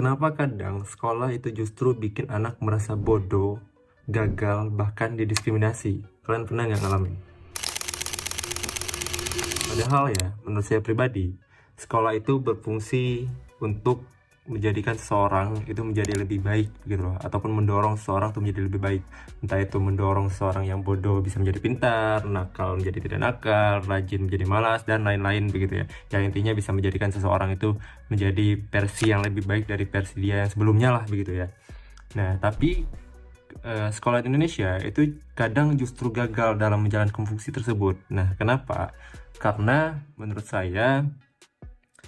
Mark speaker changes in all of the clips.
Speaker 1: Kenapa kadang sekolah itu justru bikin anak merasa bodoh, gagal, bahkan didiskriminasi? Kalian pernah nggak ngalamin? Padahal ya, menurut saya pribadi, sekolah itu berfungsi untuk menjadikan seseorang itu menjadi lebih baik gitu loh, ataupun mendorong seseorang untuk menjadi lebih baik. Entah itu mendorong seseorang yang bodoh bisa menjadi pintar, nakal menjadi tidak nakal, rajin menjadi malas, dan lain-lain begitu ya. Yang intinya bisa menjadikan seseorang itu menjadi versi yang lebih baik dari versi dia yang sebelumnya lah begitu ya. Nah, tapi sekolah di Indonesia itu kadang justru gagal dalam menjalankan fungsi tersebut. Nah, kenapa? Karena menurut saya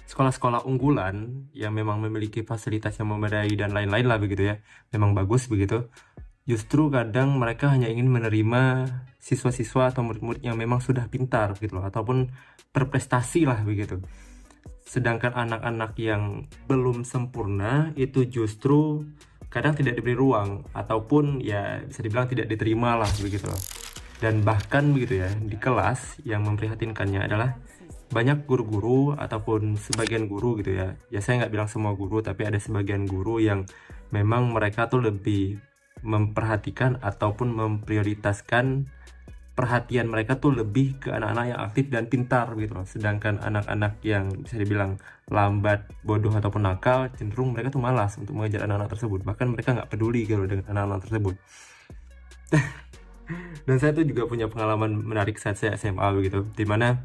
Speaker 1: sekolah-sekolah unggulan yang memang memiliki fasilitas yang memadai dan lain-lain lah begitu ya, memang bagus begitu, justru kadang mereka hanya ingin menerima siswa-siswa atau murid-murid yang memang sudah pintar gitu loh, ataupun berprestasi lah begitu. Sedangkan anak-anak yang belum sempurna itu justru kadang tidak diberi ruang, ataupun ya bisa dibilang tidak diterima lah begitu loh. Dan bahkan begitu ya, di kelas yang memprihatinkannya adalah banyak guru-guru ataupun sebagian guru gitu ya, saya nggak bilang semua guru, tapi ada sebagian guru yang memang mereka tuh lebih memperhatikan ataupun memprioritaskan perhatian mereka tuh lebih ke anak-anak yang aktif dan pintar gitu loh. Sedangkan anak-anak yang bisa dibilang lambat, bodoh ataupun nakal, cenderung mereka tuh malas untuk mengejar anak-anak tersebut. Bahkan mereka nggak peduli gitu dengan anak-anak tersebut. Dan saya tuh juga punya pengalaman menarik saat saya SMA begitu, dimana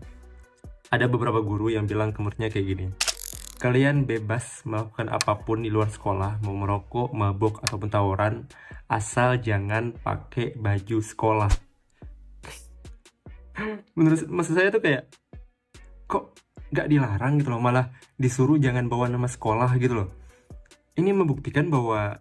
Speaker 1: ada beberapa guru yang bilang ke muridnya kayak gini, kalian bebas melakukan apapun di luar sekolah, mau merokok, mabuk, ataupun tawuran, asal jangan pakai baju sekolah. Maksud saya tuh kayak, kok nggak dilarang gitu loh, malah disuruh jangan bawa nama sekolah gitu loh. Ini membuktikan bahwa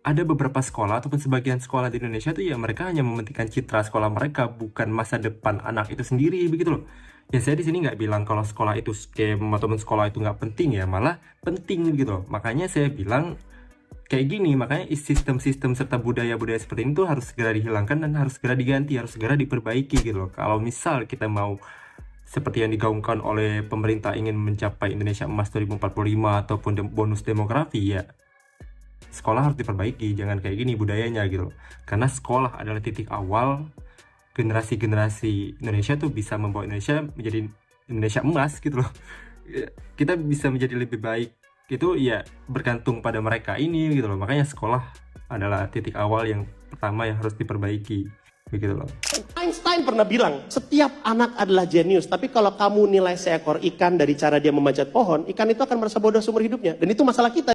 Speaker 1: ada beberapa sekolah ataupun sebagian sekolah di Indonesia tuh ya mereka hanya mementingkan citra sekolah mereka, bukan masa depan anak itu sendiri begitu loh. Ya saya di sini nggak bilang kalau sekolah itu scam ataupun sekolah itu nggak penting ya, malah penting gitu loh. Makanya saya bilang kayak gini, makanya sistem-sistem serta budaya-budaya seperti ini tuh harus segera dihilangkan dan harus segera diganti, harus segera diperbaiki gitu loh. Kalau misal kita mau seperti yang digaungkan oleh pemerintah ingin mencapai Indonesia Emas 2045 ataupun bonus demografi, ya sekolah harus diperbaiki, jangan kayak gini budayanya gitu loh. Karena sekolah adalah titik awal generasi-generasi Indonesia tuh bisa membawa Indonesia menjadi Indonesia Emas gitu loh. Kita bisa menjadi lebih baik itu ya bergantung pada mereka ini gitu loh. Makanya sekolah adalah titik awal yang pertama yang harus diperbaiki begitu loh.
Speaker 2: Einstein pernah bilang, setiap anak adalah jenius, tapi kalau kamu nilai seekor ikan dari cara dia memanjat pohon, ikan itu akan merasa bodoh seumur hidupnya. Dan itu masalah kita.